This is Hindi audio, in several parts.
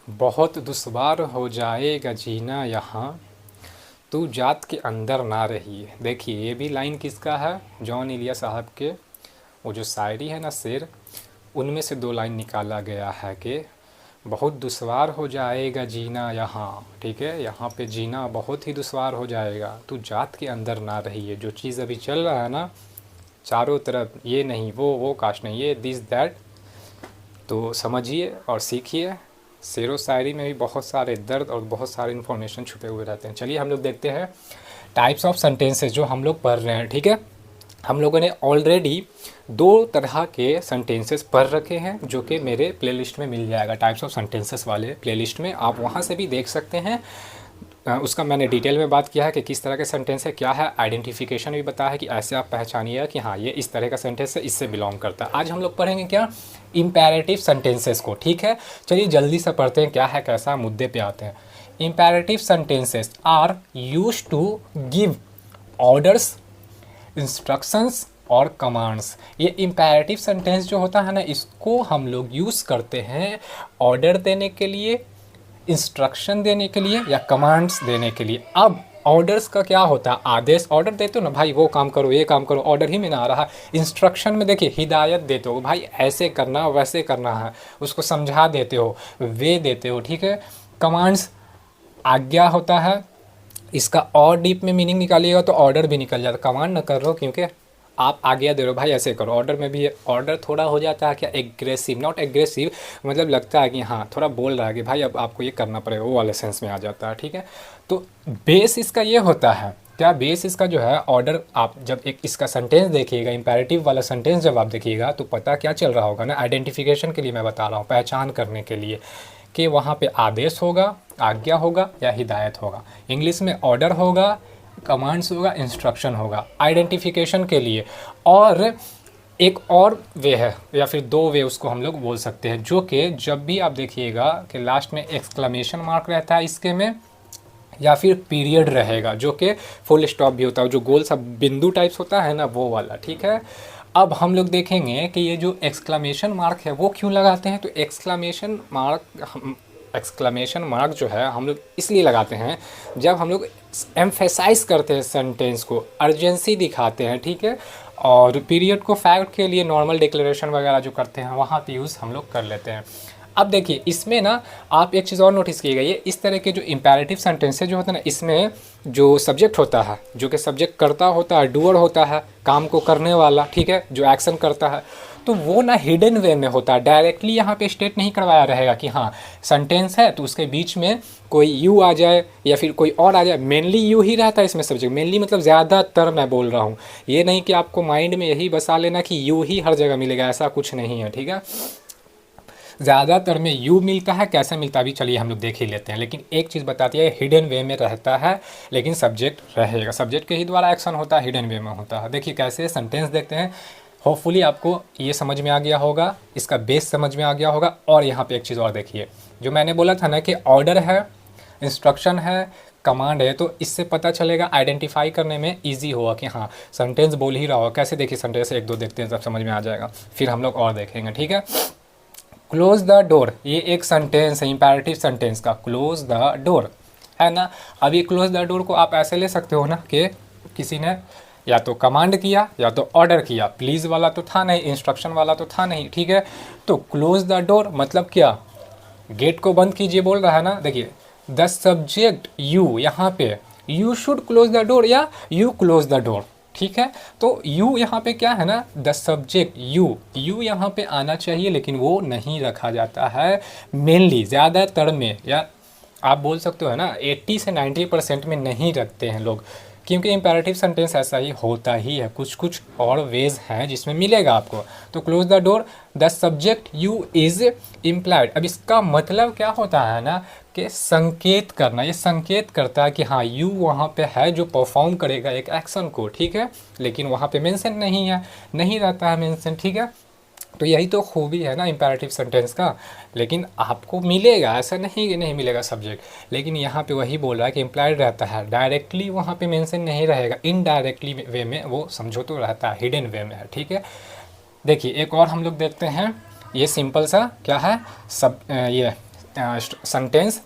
बहुत दुश्वार हो जाएगा जीना यहाँ, तू जात के अंदर ना रही है। देखिए ये भी लाइन किसका है, जॉन इलिया साहब के। वो जो शायरी है ना, शेर, उनमें से दो लाइन निकाला गया है कि बहुत दुश्वार हो जाएगा जीना यहाँ, ठीक है, यहाँ पे जीना बहुत ही दुश्वार हो जाएगा, तू जात के अंदर ना रही है। जो चीज़ अभी चल रहा है ना चारों तरफ, ये नहीं वो कास्ट नहीं, ये दिस दैट, तो समझिए और सीखिए। शेरो शायरी में भी बहुत सारे दर्द और बहुत सारे इन्फॉर्मेशन छुपे हुए रहते हैं। चलिए हम लोग देखते हैं टाइप्स ऑफ सेंटेंसेस जो हम लोग पढ़ रहे हैं, ठीक है। हम लोगों ने ऑलरेडी दो तरह के सेंटेंसेस पढ़ रखे हैं जो कि मेरे प्लेलिस्ट में मिल जाएगा, टाइप्स ऑफ सेंटेंसेस वाले प्लेलिस्ट में, आप वहाँ से भी देख सकते हैं। उसका मैंने डिटेल में बात किया है कि किस तरह के सेंटेंस है, क्या है, आइडेंटिफिकेशन भी बताया है कि ऐसे आप पहचानिए कि हाँ ये इस तरह का सेंटेंस है, इससे बिलोंग करता है। आज हम लोग पढ़ेंगे क्या, इम्पेरेटिव सेंटेंसेस को, ठीक है। चलिए जल्दी से पढ़ते हैं क्या है कैसा, मुद्दे पे आते हैं। Imperative sentences are use to give orders, instructions और कमांड्स। ये इम्पेरेटिव सेंटेंस जो होता है ना, इसको हम लोग यूज़ करते हैं ऑर्डर देने के लिए, इंस्ट्रक्शन देने के लिए या कमांड्स देने के लिए। अब ऑर्डर्स का क्या होता है, आदेश, ऑर्डर देते हो ना भाई, वो काम करो ये काम करो, ऑर्डर ही में ना आ रहा है। इंस्ट्रक्शन में देखिए हिदायत देते हो, भाई ऐसे करना वैसे करना है, उसको समझा देते हो, वे देते हो, ठीक है। कमांड्स आज्ञा होता है, इसका और डीप में मीनिंग निकालिएगा तो ऑर्डर भी निकल जाता। कमांड ना कर रहे हो क्योंकि आप आज्ञा दे रहे हो, भाई ऐसे करो। ऑर्डर में भी ऑर्डर थोड़ा हो जाता है क्या, एग्रेसिव, नॉट एग्रेसिव, मतलब लगता है कि हाँ थोड़ा बोल रहा है कि भाई अब आपको ये करना पड़ेगा, वो वाले सेंस में आ जाता है, ठीक है। तो बेस इसका ये होता है क्या, बेस इसका जो है ऑर्डर, आप जब एक इसका सेंटेंस देखिएगा, इंपेरेटिव वाला सेंटेंस जब आप देखिएगा तो पता क्या चल रहा होगा ना, आइडेंटिफिकेशन के लिए मैं बता रहा हूँ, पहचान करने के लिए कि वहाँ पे आदेश होगा, आज्ञा होगा या हिदायत होगा। इंग्लिश में ऑर्डर होगा, कमांड्स होगा, इंस्ट्रक्शन होगा, आइडेंटिफिकेशन के लिए। और एक और वे है या फिर दो वे उसको हम लोग बोल सकते हैं, जो कि जब भी आप देखिएगा कि लास्ट में एक्सक्लेमेशन मार्क रहता है इसके में, या फिर पीरियड रहेगा, जो कि फुल स्टॉप भी होता है, जो गोल सा बिंदु टाइप्स होता है ना वो वाला, ठीक है। अब हम लोग देखेंगे कि ये जो एक्सक्लेमेशन मार्क है वो क्यों लगाते हैं। तो एक्सक्लेमेशन मार्क जो है हम लोग इसलिए लगाते हैं जब हम लोग एम्फेसाइज करते हैं सेंटेंस को, अर्जेंसी दिखाते हैं, ठीक है। और पीरियड को फैक्ट के लिए नॉर्मल डिक्लेरेशन वगैरह जो करते हैं वहाँ पे यूज़ हम लोग कर लेते हैं। अब देखिए इसमें ना आप एक चीज़ और नोटिस कीजिएगा, ये इस तरह के जो इम्पेरेटिव सेंटेंसेज जो होते हैं ना, इसमें जो सब्जेक्ट होता है, जो कि सब्जेक्ट करता होता है, डूअर होता है, काम को करने वाला, ठीक है, जो एक्शन करता है, तो वो ना हिडन वे में होता है, डायरेक्टली यहाँ पे स्टेट नहीं करवाया रहेगा कि हाँ सेंटेंस है तो उसके बीच में कोई यू आ जाए या फिर कोई और आ जाए। मेनली यू ही रहता है इसमें सब्जेक्ट, मेनली मतलब ज़्यादातर मैं बोल रहा हूँ, ये नहीं कि आपको माइंड में यही बसा लेना कि यू ही हर जगह मिलेगा, ऐसा कुछ नहीं है, ठीक है। ज़्यादातर में यू मिलता है, कैसे मिलता है अभी चलिए हम लोग देख ही लेते हैं। लेकिन एक चीज़ बताती है, हिडन वे में रहता है लेकिन सब्जेक्ट रहेगा, सब्जेक्ट के ही द्वारा एक्शन होता है, हिडन वे में होता है। देखिए कैसे सेंटेंस देखते हैं, होपफुली आपको ये समझ में आ गया होगा, इसका बेस समझ में आ गया होगा। और यहाँ पे एक चीज़ और देखिए, जो मैंने बोला था ना कि ऑर्डर है, इंस्ट्रक्शन है, कमांड है, तो इससे पता चलेगा, आइडेंटिफाई करने में इजी होगा कि हाँ सेंटेंस बोल ही रहा होगा। कैसे देखिए सेंटेंस एक दो देखते हैं तब समझ में आ जाएगा, फिर हम लोग और देखेंगे, ठीक है। क्लोज द डोर, ये एक सेंटेंस है इंपेरेटिव सेंटेंस का, क्लोज द डोर है ना। अब ये क्लोज द डोर को आप ऐसे ले सकते हो ना कि किसी ने या तो कमांड किया या तो ऑर्डर किया, प्लीज़ वाला तो था नहीं, इंस्ट्रक्शन वाला तो था नहीं, ठीक है। तो क्लोज द डोर मतलब क्या, गेट को बंद कीजिए बोल रहा है ना। देखिए द सब्जेक्ट यू, यहाँ पे you should close the door या यू क्लोज द डोर, ठीक है। तो यू यहाँ पे क्या है ना, द सब्जेक्ट यू, यू यहाँ पे आना चाहिए लेकिन वो नहीं रखा जाता है मेनली, ज़्यादातर में, या आप बोल सकते हो है ना 80 से 90% में नहीं रखते हैं लोग, क्योंकि इम्पेरेटिव सेंटेंस ऐसा ही होता ही है। कुछ कुछ और वेज हैं जिसमें मिलेगा आपको। तो close the door, the subject you is implied. अब इसका मतलब क्या होता है ना कि संकेत करना, ये संकेत करता है कि हाँ यू वहाँ पे है जो परफॉर्म करेगा एक एक्शन को, ठीक है, लेकिन वहाँ पे मेंशन नहीं है, नहीं रहता है मेंशन, ठीक है। तो यही तो खूबी है ना इम्पेरेटिव सेंटेंस का। लेकिन आपको मिलेगा, ऐसा नहीं कि नहीं मिलेगा सब्जेक्ट, लेकिन यहाँ पे वही बोल रहा है कि इम्प्लाइड रहता है, डायरेक्टली वहाँ पे मेंशन नहीं रहेगा, इनडायरेक्टली वे में वो समझो तो रहता है, हिडन वे में है, ठीक है। देखिए एक और हम लोग देखते हैं, ये सिंपल सा क्या है, सब ये sentence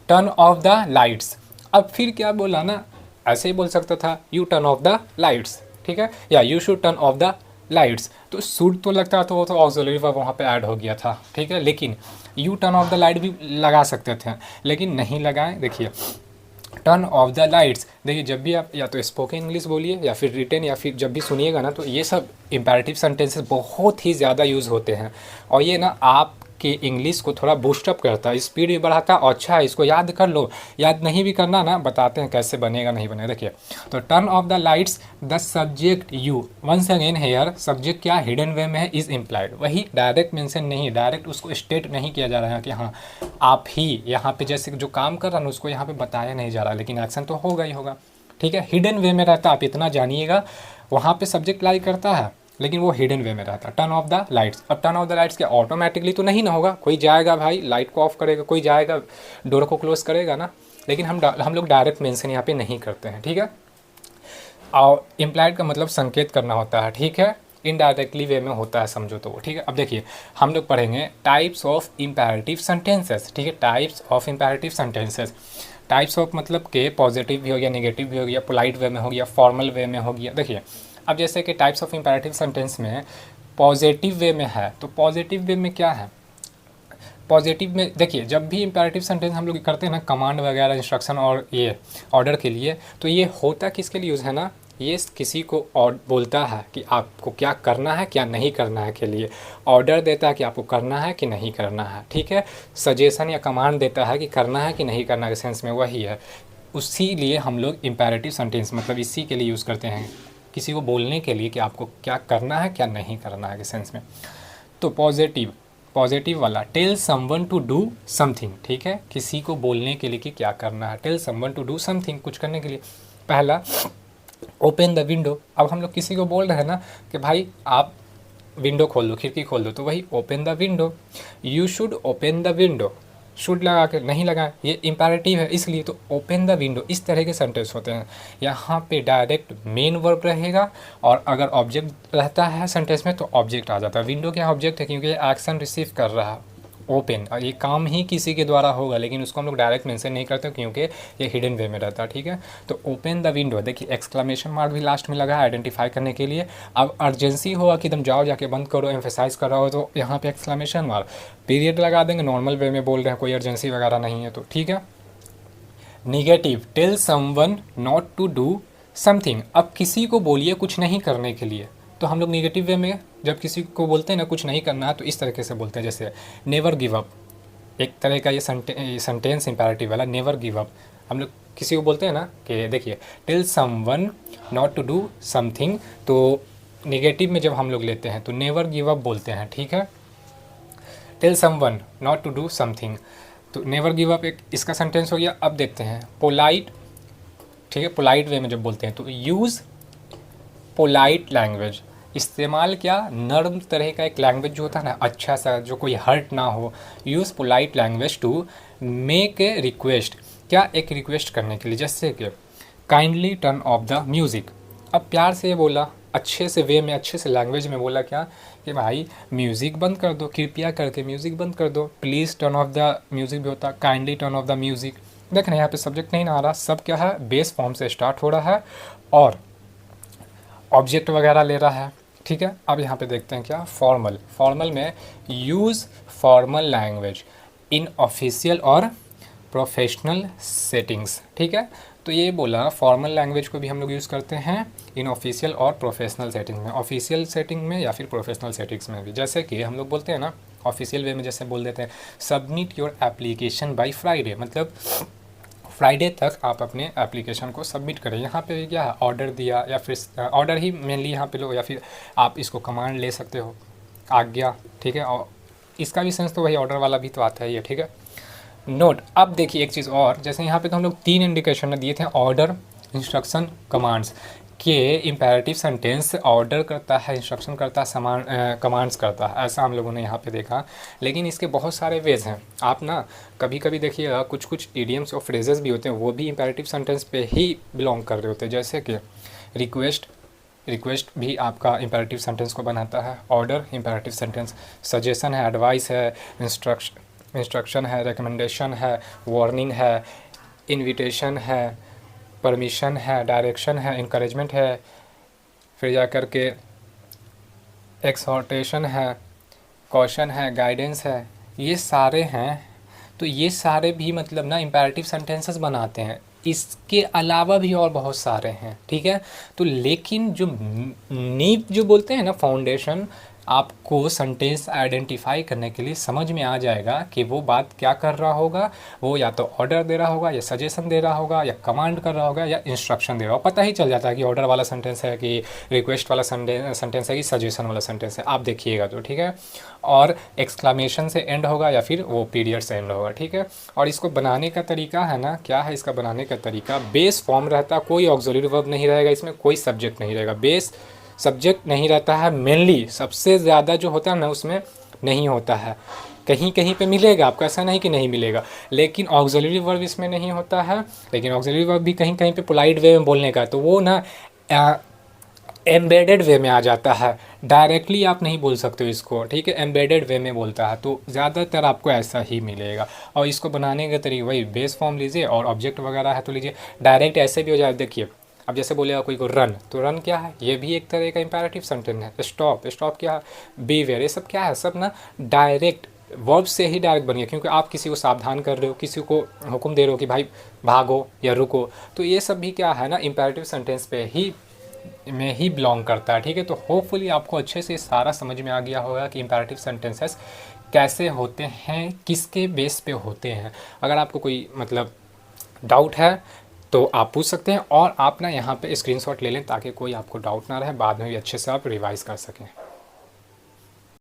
turn off the lights. अब फिर क्या बोला ना, ऐसे ही बोल सकता था U turn off the lights, ठीक है, या you should turn off the lights. तो शुड तो लगता तो वो तो ऑक्सिलरी वर्ब वहाँ पे ऐड हो गया था, ठीक है, लेकिन U turn off the light भी लगा सकते थे, लेकिन नहीं लगाएं। देखिए टर्न ऑफ द लाइट्स, देखिए जब भी आप या तो स्पोकन इंग्लिश बोलिए या फिर रिटन या फिर जब भी सुनिएगा ना, तो ये सब इम्पेरेटिव सेंटेंसेस बहुत ही ज़्यादा यूज़ होते हैं, और ये ना आपके इंग्लिश को थोड़ा बूस्टअप करता है, स्पीड भी बढ़ाता है। और अच्छा है, इसको याद कर लो, याद नहीं भी करना ना, बताते हैं कैसे बनेगा नहीं बनेगा। देखिए तो turn off the lights, the subject you, once again here subject क्या हिडन वे में है, इज़ इम्प्लाइड, वही डायरेक्ट मेंशन नहीं, डायरेक्ट उसको स्टेट नहीं किया जा रहा है कि हाँ आप ही, यहाँ पे जैसे जो काम कर रहा है उसको यहाँ पे बताया नहीं जा रहा, लेकिन एक्शन तो होगा ही होगा, ठीक है। हिडन वे में रहता, आप इतना जानिएगा, वहाँ पे सब्जेक्ट लाई करता है लेकिन वो हिडन वे में रहता है। टर्न ऑफ द लाइट्स, अब टर्न ऑफ द लाइट्स क्या ऑटोमेटिकली तो नहीं ना होगा, कोई जाएगा भाई लाइट को ऑफ करेगा, कोई जाएगा डोर को क्लोज करेगा ना, लेकिन हम लोग डायरेक्ट मेंशन यहाँ पे नहीं करते हैं, ठीक है। और इम्प्लाइड का मतलब संकेत करना होता है, ठीक है, इनडायरेक्टली वे में होता है, समझो तो, ठीक है। अब देखिए हम लोग पढ़ेंगे टाइप्स ऑफ इम्पेरेटिव सेंटेंसेस, ठीक है, types of imperative sentences. Types of मतलब के पॉजिटिव भी हो गया, नेगेटिव भी हो गया, पोलाइट वे में हो गया, फॉर्मल वे में हो गया। देखिए अब जैसे कि टाइप्स ऑफ इम्पेरेटिव सेंटेंस में पॉजिटिव वे में है, तो पॉजिटिव वे में क्या है, पॉजिटिव में देखिए जब भी इम्पेरेटिव सेंटेंस हम लोग करते हैं ना, कमांड वगैरह इंस्ट्रक्शन और ये ऑर्डर के लिए, तो ये होता किसके लिए यूज़ है ना, ये किसी को और बोलता है कि आपको क्या करना है क्या नहीं करना है के लिए, ऑर्डर देता है कि आपको करना है कि नहीं करना है, ठीक है, सजेशन या कमांड देता है कि करना है कि नहीं करना के सेंस में वही है। उसी लिए हम लोग इम्पेरेटिव सेंटेंस मतलब इसी के लिए यूज़ करते हैं, किसी को बोलने के लिए कि आपको क्या करना है क्या नहीं करना है के सेंस में। तो पॉजिटिव, पॉजिटिव वाला tell someone to do something, ठीक है, किसी को बोलने के लिए कि क्या करना है, tell someone to do something, कुछ करने के लिए। पहला ओपन द विंडो, अब हम लोग किसी को बोल रहे हैं ना कि भाई आप विंडो खोल दो, खिड़की खोल दो, तो वही open the window. You should open the window, should लगा के नहीं लगाएं, ये इम्पेरेटिव है इसलिए, तो ओपन द विंडो, इस तरह के सेंटेंस होते हैं। यहाँ पे डायरेक्ट मेन वर्ब रहेगा, और अगर ऑब्जेक्ट रहता है सेंटेंस में तो ऑब्जेक्ट आ जाता है। विंडो क्या ऑब्जेक्ट है, क्योंकि ये एक्शन रिसीव कर रहा है, ओपन, और ये काम ही किसी के द्वारा होगा, लेकिन उसको हम लोग डायरेक्ट मेंशन नहीं करते क्योंकि ये हिडन वे में रहता है, ठीक है। तो ओपन द विंडो, देखिए एक्सक्लेमेशन मार्क भी लास्ट में लगा है आइडेंटिफाई करने के लिए। अब अर्जेंसी होगा कि तुम जाओ जाके बंद करो, एम्फेसाइज कर रहा हो, तो यहाँ पे एक्सक्लेमेशन मार्क, पीरियड लगा देंगे, नॉर्मल वे में बोल रहे हैं, कोई अर्जेंसी वगैरह नहीं है तो, ठीक है। Negative tell someone not to do something, अब किसी को बोलिए कुछ नहीं करने के लिए, तो हम लोग निगेटिव वे में जब किसी को बोलते हैं ना कुछ नहीं करना है, तो इस तरीके से बोलते हैं, जैसे नेवर गिव अप, एक तरह का ये सेंटेंस इम्पेरेटिव वाला, नेवर गिव अप। हम लोग किसी को बोलते हैं ना कि देखिए tell someone not to do something, तो निगेटिव में जब हम लोग लेते हैं तो नेवर गिव अप बोलते हैं, ठीक है। Tell someone not to do something, तो नेवर गिव अप एक इसका सेंटेंस हो गया। अब देखते हैं पोलाइट, ठीक है, पोलाइट वे में जब बोलते हैं तो यूज़ पोलाइट लैंग्वेज, इस्तेमाल क्या नर्म तरह का एक लैंग्वेज जो होता है ना, अच्छा सा जो कोई हर्ट ना हो। Use polite language to make a request, क्या एक रिक्वेस्ट करने के लिए, जैसे कि kindly turn off the music. अब प्यार से ये बोला, अच्छे से वे में, अच्छे से लैंग्वेज में बोला क्या कि भाई म्यूज़िक बंद कर दो, कृपया करके म्यूज़िक बंद कर दो। Please turn off the music भी होता, kindly turn off the music. देख रहे यहाँ पे सब्जेक्ट नहीं ना आ रहा, सब क्या है बेस फॉर्म से स्टार्ट हो रहा है और ऑब्जेक्ट वगैरह ले रहा है, ठीक है। अब यहाँ पे देखते हैं क्या फॉर्मल, फॉर्मल में use formal language in official और प्रोफेशनल सेटिंग्स, ठीक है। तो ये बोला फॉर्मल लैंग्वेज को भी हम लोग यूज़ करते हैं इन ऑफिशियल और प्रोफेशनल सेटिंग में, ऑफिशियल सेटिंग में या फिर प्रोफेशनल सेटिंग्स में भी। जैसे कि हम लोग बोलते हैं ना ऑफिशियल वे में, जैसे बोल देते हैं submit your application by Friday, मतलब फ्राइडे तक आप अपने एप्लीकेशन को सबमिट करें। यहाँ पे क्या है ऑर्डर दिया, या फिर ऑर्डर ही मेनली यहाँ पे लो, या फिर आप इसको कमांड ले सकते हो, आज्ञा, ठीक है। और इसका भी सेंस तो वही ऑर्डर वाला भी तो आता है ये, ठीक है। नोट, अब देखिए एक चीज़ और, जैसे यहाँ पे तो हम लोग 3 इंडिकेशन दिए थे, ऑर्डर, इंस्ट्रक्शन, कमांड्स के। इम्पेरेटिव सेंटेंस ऑर्डर करता है, इंस्ट्रक्शन करता है, कमांड्स करता है, ऐसा हम लोगों ने यहाँ पे देखा। लेकिन इसके बहुत सारे वेज हैं, आप ना कभी कभी देखिएगा कुछ कुछ इडियम्स और फ्रेजेस भी होते हैं, वो भी इम्पेरेटिव सेंटेंस पे ही बिलोंग कर रहे होते हैं। जैसे कि रिक्वेस्ट, रिक्वेस्ट भी आपका इम्पेरेटिव सेंटेंस को बनाता है। ऑर्डर इम्पेरेटिव सेंटेंस, सजेशन है, एडवाइस है, इंस्ट्रक्शन है, रिकमेंडेशन है, वार्निंग है, इनविटेशन है, परमिशन है, डायरेक्शन है, इनकरेजमेंट है, फिर जा कर के एक्सहॉर्टेशन है, कॉशन है, गाइडेंस है, ये सारे हैं। तो ये सारे भी मतलब ना इम्पेरेटिव सेंटेंसेस बनाते हैं। इसके अलावा भी और बहुत सारे हैं, ठीक है। तो लेकिन जो नींव जो बोलते हैं ना, फाउंडेशन, आपको सेंटेंस आइडेंटिफाई करने के लिए समझ में आ जाएगा कि वो बात क्या कर रहा होगा। वो या तो ऑर्डर दे रहा होगा, या सजेशन दे रहा होगा, या कमांड कर रहा होगा, या इंस्ट्रक्शन दे रहा होगा। पता ही चल जाता है कि ऑर्डर वाला सेंटेंस है, कि रिक्वेस्ट वाला सेंटेंस है, कि सजेशन वाला सेंटेंस है, आप देखिएगा तो, ठीक है। और एक्सक्लामेशन से एंड होगा, या फिर वो पीरियड से एंड होगा, ठीक है। और इसको बनाने का तरीका है ना, क्या है इसका बनाने का तरीका, बेस फॉर्म रहता, कोई ऑक्सिलरी वर्ब नहीं रहेगा इसमें, कोई सब्जेक्ट नहीं रहेगा, बेस सब्जेक्ट नहीं रहता है। मेनली सबसे ज़्यादा जो होता है ना उसमें नहीं होता है, कहीं कहीं पे मिलेगा आपको, ऐसा नहीं कि नहीं मिलेगा, लेकिन ऑक्सिलरी वर्ब इसमें नहीं होता है। लेकिन ऑक्सिलरी वर्ब भी कहीं कहीं पे पोलाइट वे में बोलने का, तो वो ना एम्बेडेड वे में आ जाता है, डायरेक्टली आप नहीं बोल सकते हो इसको, ठीक है, एम्बेडेड वे में बोलता है, तो ज़्यादातर आपको ऐसा ही मिलेगा। और इसको बनाने के तरीके वही बेस फॉर्म लीजिए, और ऑब्जेक्ट वगैरह है तो लीजिए। डायरेक्ट ऐसे भी हो जाए, देखिए अब जैसे बोलेगा कोई को रन, तो रन क्या है, ये भी एक तरह का इंपेरेटिव सेंटेंस है। स्टॉप, स्टॉप क्या है, बीवेयर, ये सब क्या है, सब ना डायरेक्ट वर्ब से ही डायरेक्ट बनी है, क्योंकि आप किसी को सावधान कर रहे हो, किसी को हुक्म दे रहे हो कि भाई भागो या रुको, तो ये सब भी क्या है ना इंपेरेटिव सेंटेंस पे ही में ही बिलोंग करता है, ठीक है। तो होपफुली आपको अच्छे से सारा समझ में आ गया होगा कि इंपेरेटिव सेंटेंसेस कैसे होते हैं, किसके बेस पे होते हैं। अगर आपको कोई मतलब डाउट है तो आप पूछ सकते हैं, और आप ना यहाँ पे स्क्रीनशॉट ले लें ताकि कोई आपको डाउट ना रहे, बाद में भी अच्छे से आप रिवाइज़ कर सकें।